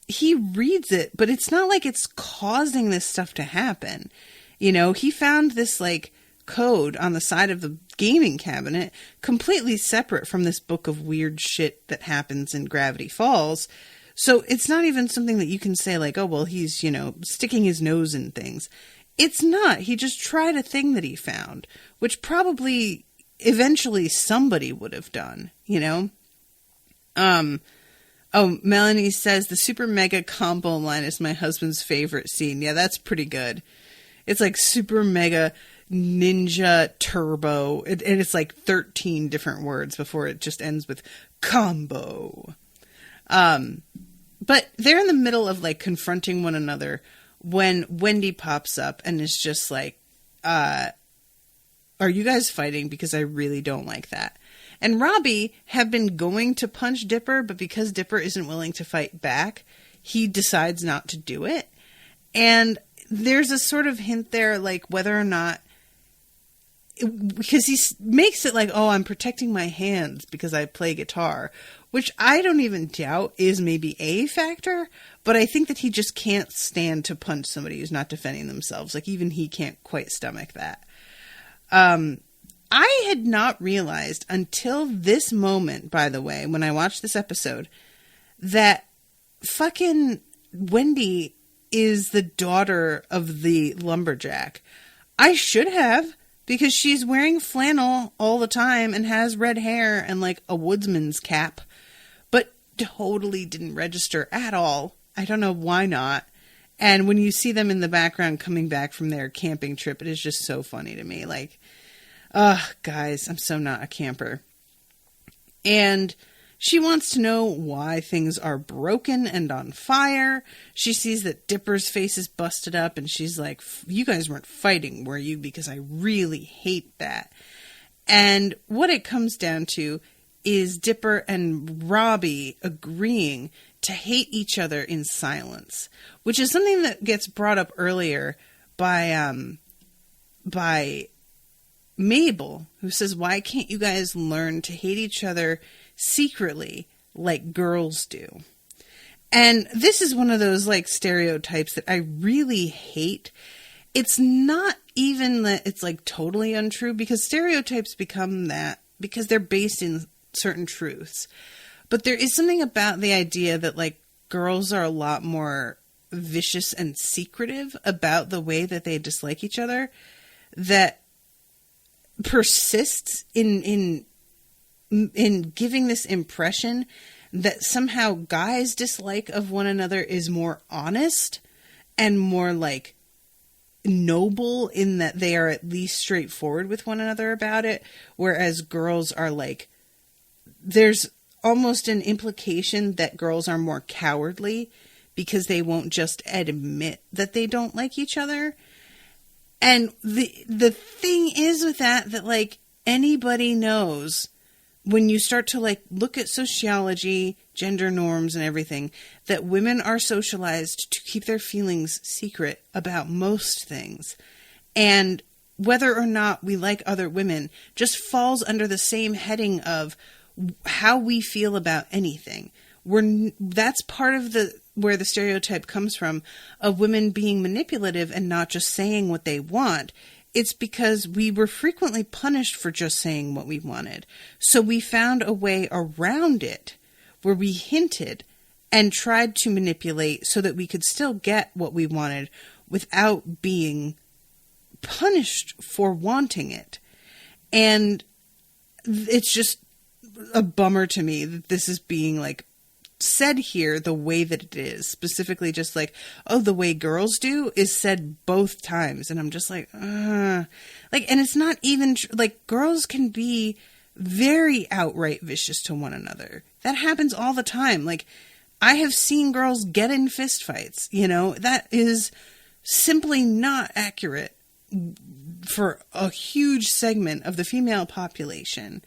he reads it, but it's not like it's causing this stuff to happen. You know, he found this like code on the side of the gaming cabinet completely separate from this book of weird shit that happens in Gravity Falls. So it's not even something that you can say like, oh, well, he's, you know, sticking his nose in things. It's not. He just tried a thing that he found, which probably eventually somebody would have done, you know? Oh, Melanie says the super mega combo line is my husband's favorite scene. Yeah, that's pretty good. It's like super mega ninja turbo. And it's like 13 different words before it just ends with combo. But they're in the middle of like confronting one another when Wendy pops up and is just like, are you guys fighting? Because I really don't like that. And Robbie had been going to punch Dipper, but because Dipper isn't willing to fight back, he decides not to do it. And there's a sort of hint there, like whether or not, because he makes it like, oh, I'm protecting my hands because I play guitar, which I don't even doubt is maybe a factor, but I think that he just can't stand to punch somebody who's not defending themselves. Like even he can't quite stomach that. I had not realized until this moment, by the way, when I watched this episode, that fucking Wendy is the daughter of the lumberjack. I should have, because she's wearing flannel all the time and has red hair and like a woodsman's cap, but totally didn't register at all. I don't know why not. And when you see them in the background coming back from their camping trip, it is just so funny to me. Like, guys, I'm so not a camper. And she wants to know why things are broken and on fire. She sees that Dipper's face is busted up and she's like, you guys weren't fighting, were you? Because I really hate that. And what it comes down to is Dipper and Robbie agreeing to hate each other in silence, which is something that gets brought up earlier by Mabel, who says, why can't you guys learn to hate each other secretly like girls do? And this is one of those like stereotypes that I really hate. It's not even that it's like totally untrue, because stereotypes become that because they're based in certain truths. But there is something about the idea that like girls are a lot more vicious and secretive about the way that they dislike each other that persists in giving this impression that somehow guys' dislike of one another is more honest and more like noble, in that they are at least straightforward with one another about it, whereas girls are like, there's almost an implication that girls are more cowardly because they won't just admit that they don't like each other. And the thing is with that like anybody knows, when you start to like look at sociology, gender norms and everything, that women are socialized to keep their feelings secret about most things. And whether or not we like other women just falls under the same heading of how we feel about anything. that's part of where the stereotype comes from of women being manipulative and not just saying what they want. It's because we were frequently punished for just saying what we wanted. So we found a way around it where we hinted and tried to manipulate so that we could still get what we wanted without being punished for wanting it. And it's just a bummer to me that this is being like said here the way that it is, specifically just like, oh, the way girls do is said both times. And I'm just like, and it's not even like girls can be very outright vicious to one another. That happens all the time. Like, I have seen girls get in fistfights, that is simply not accurate for a huge segment of the female population.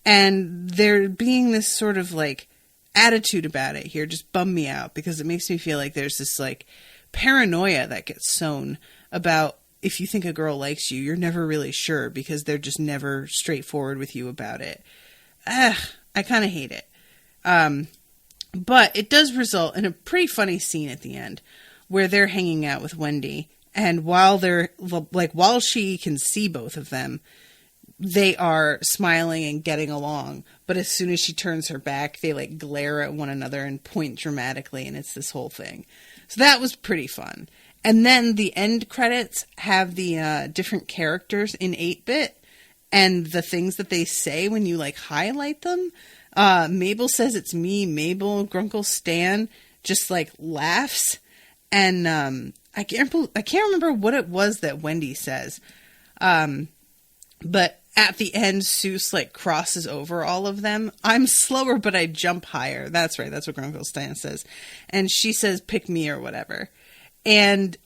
And there being this sort of like attitude about it here just bummed me out, because it makes me feel like there's this like paranoia that gets sown about if you think a girl likes you, you're never really sure because they're just never straightforward with you about it. I kind of hate it. But it does result in a pretty funny scene at the end where they're hanging out with Wendy, and while she can see both of them, they are smiling and getting along. But as soon as she turns her back, they like glare at one another and point dramatically, and it's this whole thing. So that was pretty fun. And then the end credits have the different characters in 8-bit and the things that they say when you like highlight them. Mabel says it's me, Mabel. Grunkle Stan just like laughs. And I can't remember what it was that Wendy says. But at the end, Seuss like crosses over all of them. I'm slower, but I jump higher. That's right. That's what Grunkle Stan says. And she says, pick me or whatever. And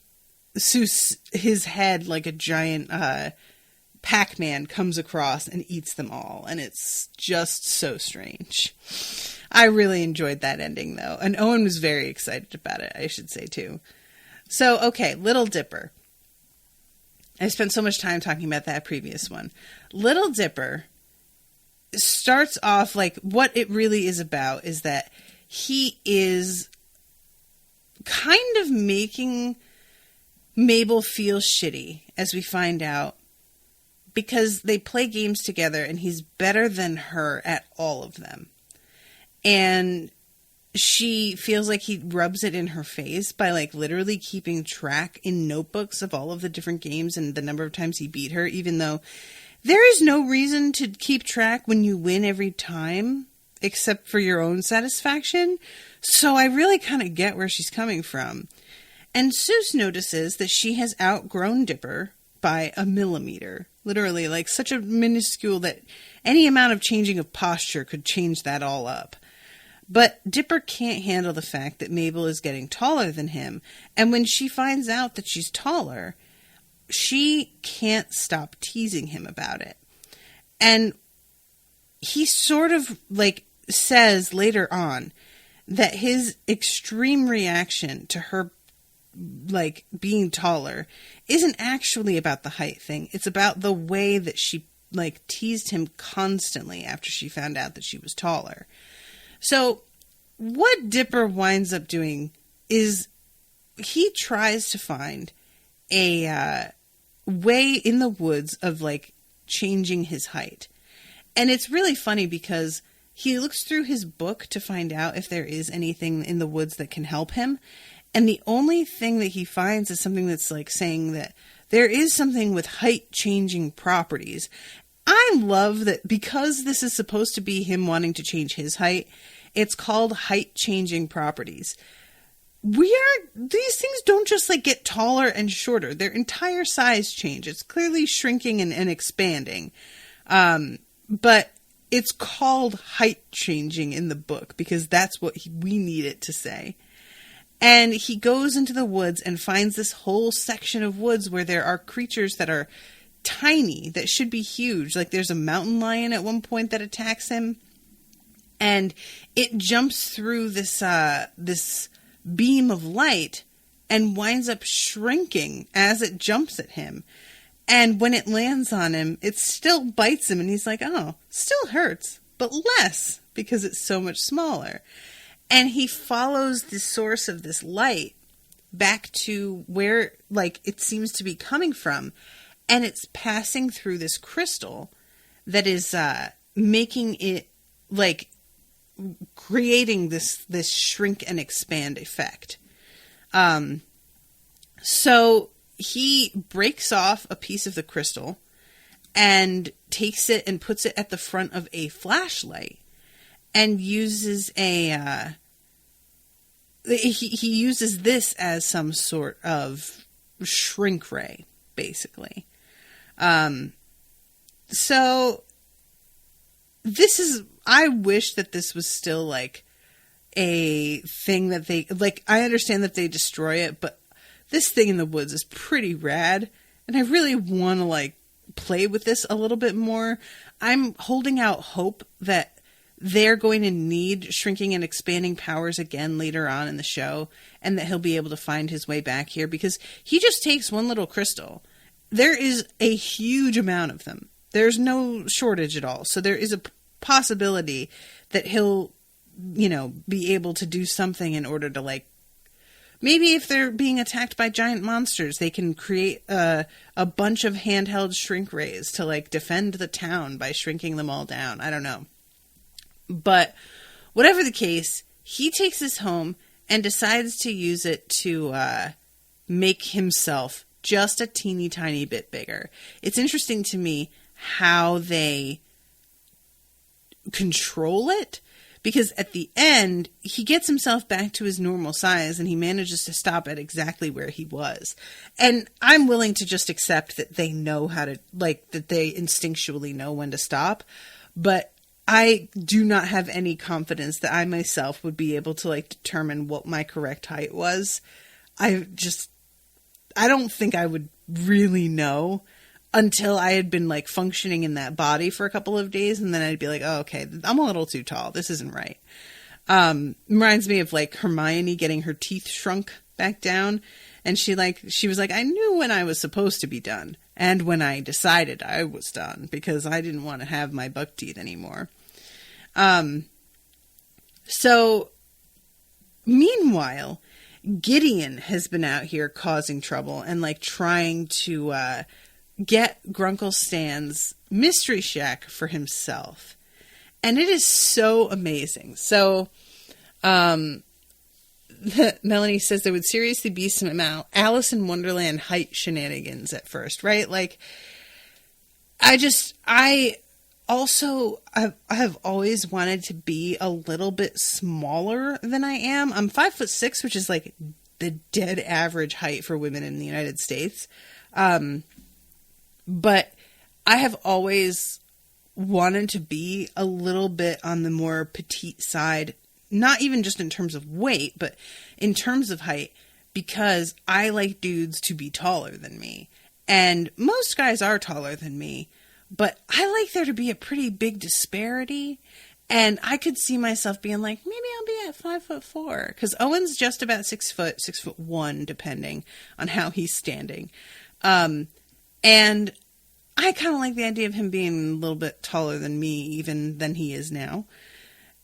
Seuss, his head like a giant Pac-Man comes across and eats them all. And it's just so strange. I really enjoyed that ending, though. And Owen was very excited about it, I should say, too. So, okay, Little Dipper. I spent so much time talking about that previous one. Little Dipper starts off like what it really is about is that he is kind of making Mabel feel shitty, as we find out, because they play games together and he's better than her at all of them. And she feels like he rubs it in her face by like literally keeping track in notebooks of all of the different games and the number of times he beat her, even though there is no reason to keep track when you win every time except for your own satisfaction. So I really kind of get where she's coming from. And Seuss notices that she has outgrown Dipper by a millimeter. Literally, like such a minuscule that any amount of changing of posture could change that all up. But Dipper can't handle the fact that Mabel is getting taller than him. And when she finds out that she's taller, she can't stop teasing him about it. And he sort of like says later on that his extreme reaction to her like being taller isn't actually about the height thing. It's about the way that she like teased him constantly after she found out that she was taller. So what Dipper winds up doing is he tries to find a way in the woods of like changing his height. And it's really funny because he looks through his book to find out if there is anything in the woods that can help him. And the only thing that he finds is something that's like saying that there is something with height changing properties. I love that because this is supposed to be him wanting to change his height. It's called height changing properties. These things don't just like get taller and shorter. Their entire size change. It's clearly shrinking and expanding. But it's called height changing in the book because that's what we need it to say. And he goes into the woods and finds this whole section of woods where there are creatures that are tiny, that should be huge. Like there's a mountain lion at one point that attacks him. And it jumps through this beam of light and winds up shrinking as it jumps at him. And when it lands on him, it still bites him. And he's like, oh, still hurts, but less because it's so much smaller. And he follows the source of this light back to where, like, it seems to be coming from. And it's passing through this crystal that is making it, like, creating this shrink and expand effect. So he breaks off a piece of the crystal and takes it and puts it at the front of a flashlight and uses he uses this as some sort of shrink ray, basically. So this is, I wish that this was still like a thing that they, like, I understand that they destroy it, but this thing in the woods is pretty rad, and I really want to, like, play with this a little bit more. I'm holding out hope that they're going to need shrinking and expanding powers again later on in the show, and that he'll be able to find his way back here, because he just takes one little crystal. There is a huge amount of them. There's no shortage at all. So there is a possibility that he'll, you know, be able to do something in order to, like, maybe if they're being attacked by giant monsters, they can create a bunch of handheld shrink rays to, like, defend the town by shrinking them all down. I don't know. But whatever the case, he takes this home and decides to use it to make himself just a teeny tiny bit bigger. It's interesting to me how they control it, because at the end, he gets himself back to his normal size and he manages to stop at exactly where he was. And I'm willing to just accept that they know how to, like, that they instinctually know when to stop. But I do not have any confidence that I myself would be able to, like, determine what my correct height was. I don't think I would really know until I had been, like, functioning in that body for a couple of days, and then I'd be like, oh, okay, I'm a little too tall. This isn't right. Reminds me of, like, Hermione getting her teeth shrunk back down, and she was like, I knew when I was supposed to be done, and when I decided I was done, because I didn't want to have my buck teeth anymore. So, meanwhile, Gideon has been out here causing trouble and, like, trying to get Grunkle Stan's mystery shack for himself. And it is so amazing. So, Melanie says there would seriously be some Alice in Wonderland height shenanigans at first, right? Like, I have always wanted to be a little bit smaller than I am. I'm 5'6", which is, like, the dead average height for women in the United States. But I have always wanted to be a little bit on the more petite side, not even just in terms of weight, but in terms of height, because I like dudes to be taller than me. And most guys are taller than me, but I like there to be a pretty big disparity. And I could see myself being like, maybe I'll be at 5'4", because Owen's just about 6 foot, 6'1", depending on how he's standing. And I kind of like the idea of him being a little bit taller than me, even than he is now.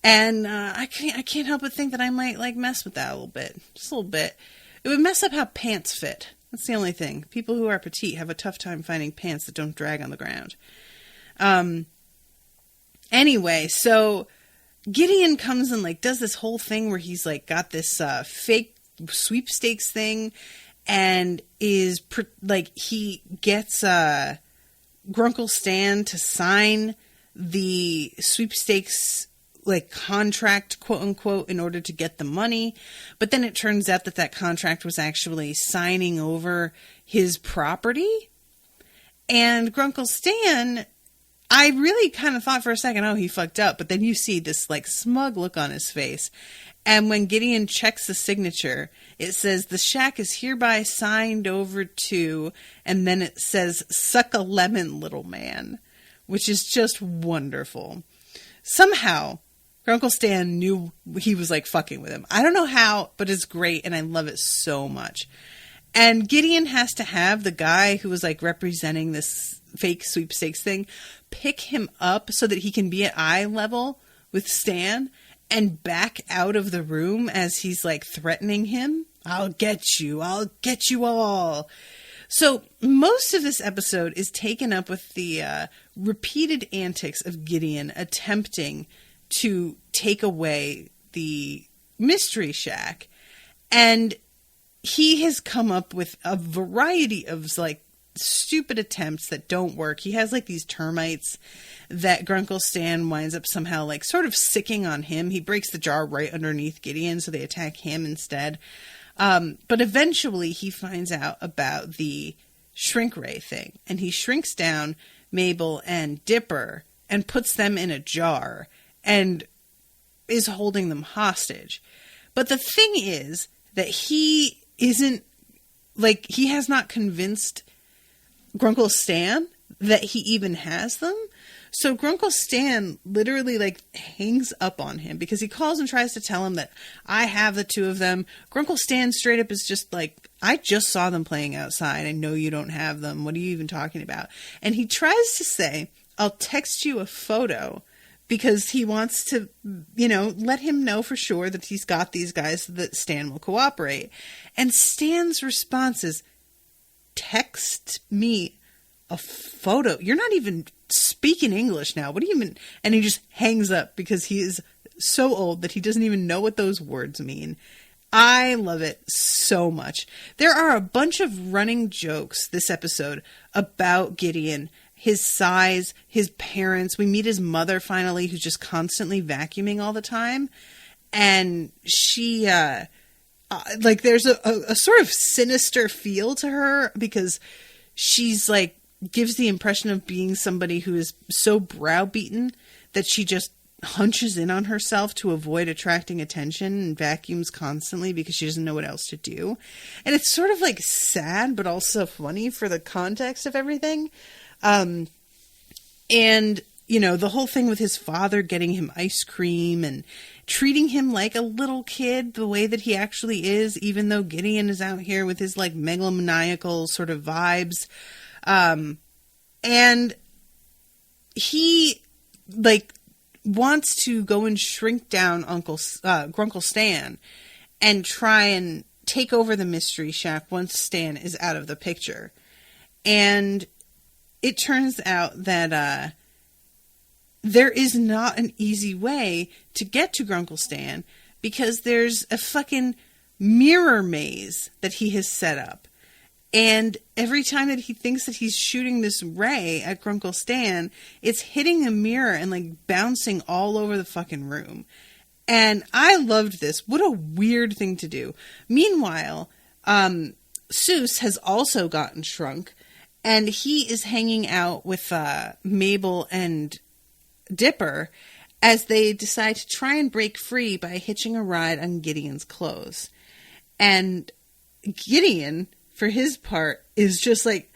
And I can't help but think that I might, like, mess with that a little bit. Just a little bit. It would mess up how pants fit. That's the only thing. People who are petite have a tough time finding pants that don't drag on the ground. Anyway, so Gideon comes and, like, does this whole thing where he's, like, got this fake sweepstakes thing, and is, he gets Grunkle Stan to sign the sweepstakes, like, contract, quote unquote, in order to get the money. But then it turns out that contract was actually signing over his property. And Grunkle Stan, I really kind of thought for a second, oh, he fucked up. But then you see this, like, smug look on his face. And when Gideon checks the signature, it says, the shack is hereby signed over to, and then it says, suck a lemon, little man, which is just wonderful. Somehow, Grunkle Stan knew he was, like, fucking with him. I don't know how, but it's great, and I love it so much. And Gideon has to have the guy who was, like, representing this fake sweepstakes thing pick him up so that he can be at eye level with Stan. and back out of the room as he's like threatening him. I'll get you all. So most of this episode is taken up with the repeated antics of Gideon attempting to take away the Mystery Shack. And he has come up with a variety of like stupid attempts that don't work. He has like these termites that Grunkle Stan winds up somehow like sort of sicking on him. He breaks the jar right underneath Gideon, so they attack him instead. But eventually he finds out about the shrink ray thing, and he shrinks down Mabel and Dipper and puts them in a jar and is holding them hostage. But the thing is that he isn't, like, he has not convinced Grunkle Stan that he even has them. So Grunkle Stan literally like hangs up on him because he calls and tries to tell him that I have the two of them. Grunkle Stan straight up is just like, I just saw them playing outside. I know you don't have them. What are you even talking about? And he tries to say, I'll text you a photo, because he wants to, you know, let him know for sure that he's got these guys so that Stan will cooperate. And Stan's response is, text me a photo. You're not even speaking English now. What do you mean? And he just hangs up because he is so old that he doesn't even know what those words mean. I love it so much. There are a bunch of running jokes this episode about Gideon, his size, his parents. We meet his mother finally, who's just constantly vacuuming all the time. And she, like, there's a sort of sinister feel to her because she's like, gives the impression of being somebody who is so browbeaten that she just hunches in on herself to avoid attracting attention and vacuums constantly because she doesn't know what else to do. And it's sort of like sad, but also funny for the context of everything. And, you know, the whole thing with his father getting him ice cream and treating him like a little kid, the way that he actually is, even though Gideon is out here with his like megalomaniacal sort of vibes. And he like wants to go and shrink down Grunkle Stan and try and take over the Mystery Shack once Stan is out of the picture. And it turns out that there is not an easy way to get to Grunkle Stan because there's a fucking mirror maze that he has set up. And every time that he thinks that he's shooting this ray at Grunkle Stan, it's hitting a mirror and like bouncing all over the fucking room. And I loved this. What a weird thing to do. Meanwhile, Seuss has also gotten shrunk, and he is hanging out with Mabel and Dipper as they decide to try and break free by hitching a ride on Gideon's clothes. And Gideon, for his part, is just like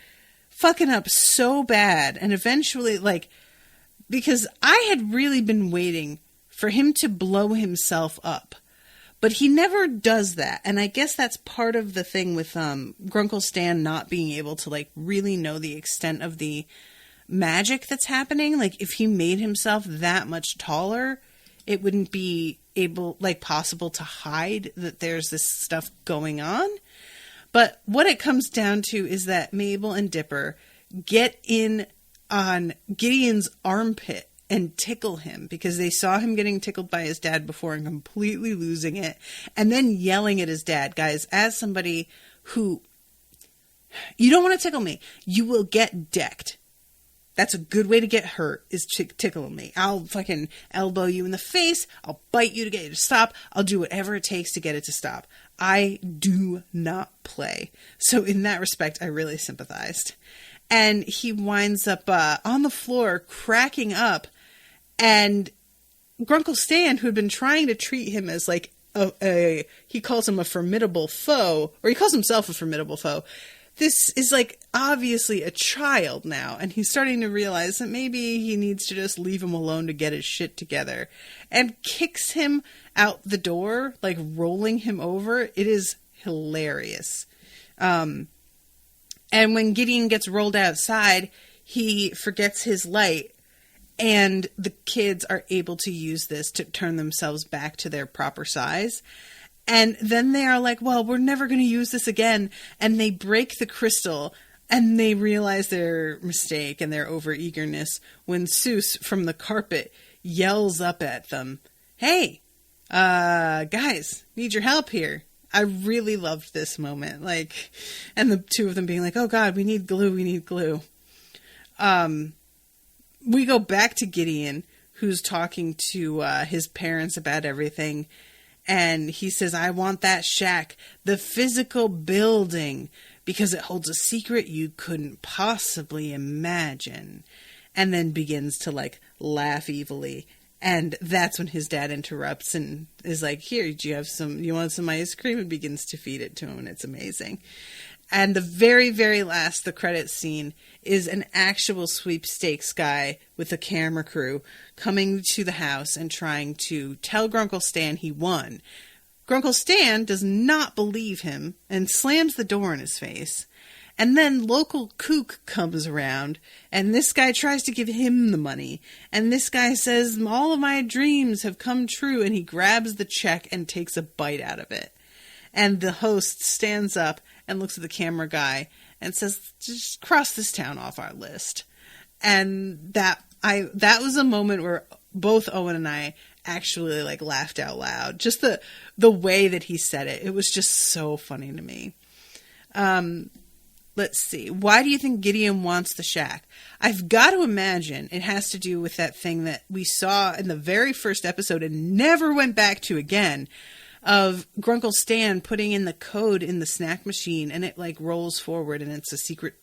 fucking up so bad. And eventually, like, because I had really been waiting for him to blow himself up, but he never does that. And I guess that's part of the thing with Grunkle Stan not being able to like really know the extent of the magic that's happening. Like, if he made himself that much taller, it wouldn't be possible to hide that there's this stuff going on. But what it comes down to is that Mabel and Dipper get in on Gideon's armpit and tickle him because they saw him getting tickled by his dad before and completely losing it, and then yelling at his dad. Guys, as somebody who, you don't want to tickle me, you will get decked. That's a good way to get hurt, is tickling me. I'll fucking elbow you in the face. I'll bite you to get you to stop. I'll do whatever it takes to get it to stop. I do not play. So in that respect, I really sympathized. And he winds up on the floor cracking up. And Grunkle Stan, who had been trying to treat him as like he calls him a formidable foe, or he calls himself a formidable foe. This is like obviously a child now, and he's starting to realize that maybe he needs to just leave him alone to get his shit together, and kicks him out the door, like rolling him over. It is hilarious. And when Gideon gets rolled outside, he forgets his light, And the kids are able to use this to turn themselves back to their proper size. And then they are like, well, we're never going to use this again. And they break the crystal and they realize their mistake and their overeagerness when Seuss from the carpet yells up at them, hey, guys, need your help here. I really loved this moment. Like, and the two of them being like, oh God, we need glue. We need glue. We go back to Gideon, who's talking to his parents about everything. And he says, I want that shack, the physical building, because it holds a secret you couldn't possibly imagine. And then begins to like laugh evilly. And that's when his dad interrupts and is like, here, you want some ice cream? And begins to feed it to him. And it's amazing. And the very, very last, the credits scene, is an actual sweepstakes guy with a camera crew coming to the house and trying to tell Grunkle Stan he won. Grunkle Stan does not believe him and slams the door in his face. And then local kook comes around, and this guy tries to give him the money. And this guy says, all of my dreams have come true, and he grabs the check and takes a bite out of it. And the host stands up and looks at the camera guy and says, just cross this town off our list. And that was a moment where both Owen and I actually like laughed out loud. Just the way that he said it. It was just so funny to me. Let's see. Why do you think Gideon wants the shack? I've got to imagine it has to do with that thing that we saw in the very first episode and never went back to again, of Grunkle Stan putting in the code in the snack machine and it like rolls forward and it's a secret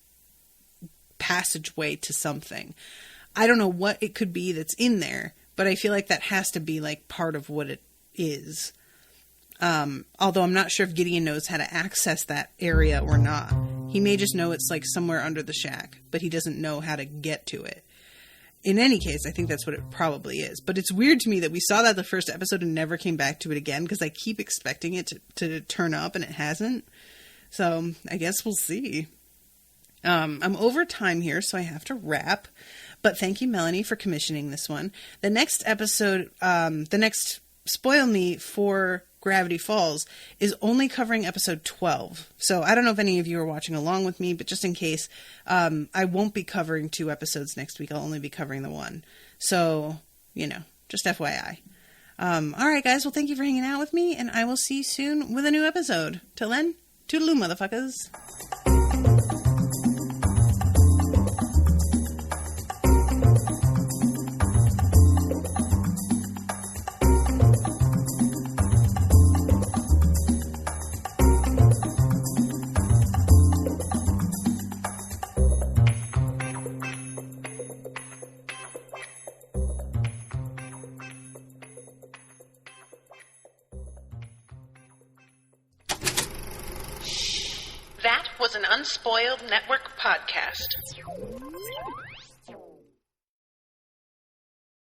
passageway to something. I don't know what it could be that's in there, but I feel like that has to be like part of what it is. Although I'm not sure if Gideon knows how to access that area or not. He may just know it's like somewhere under the shack, but he doesn't know how to get to it. In any case, I think that's what it probably is. But it's weird to me that we saw that the first episode and never came back to it again, because I keep expecting it to turn up and it hasn't. So I guess we'll see. I'm over time here, so I have to wrap. But thank you, Melanie, for commissioning this one. The next episode, the next Spoil Me for Gravity Falls is only covering episode 12. So I don't know if any of you are watching along with me, but just in case, I won't be covering 2 episodes next week. I'll only be covering the 1. So, just FYI. All right, guys. Well, thank you for hanging out with me, and I will see you soon with a new episode. Till then, toodaloo, motherfuckers. That was an Unspoiled Network podcast.